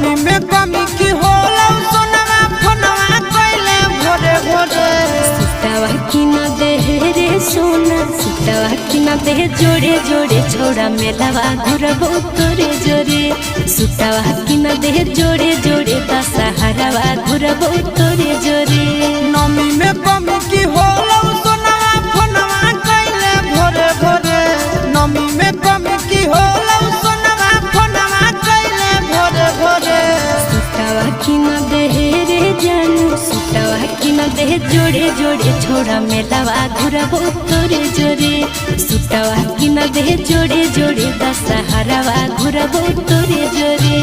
नमी में कमी की होला सोनवा फोनवा कइले भोरे भोरे सुतावा की न दे रे सोना सुतावा की न दे जोड़े जोड़े छोड़ा मेलावा घुरबो तोरे जोरे सुतावा की न दे जोड़े जोड़े दशहरावा घुरबो तोरे जोरे नमी में कमी की होला सोनवा फोनवा कइले भोरे भोरे नमी में कमी की होला सोनवा फोनवा कइले भोरे भोरे सुतावा की न दे रे जानू सुतावा की न दे जोड़े जोड़े छोड़ा मेलावा घुरबो तोरे जोरे सुतावा की न दे जोड़े जोड़े दशहरावा घुरबो तोरे जोरे।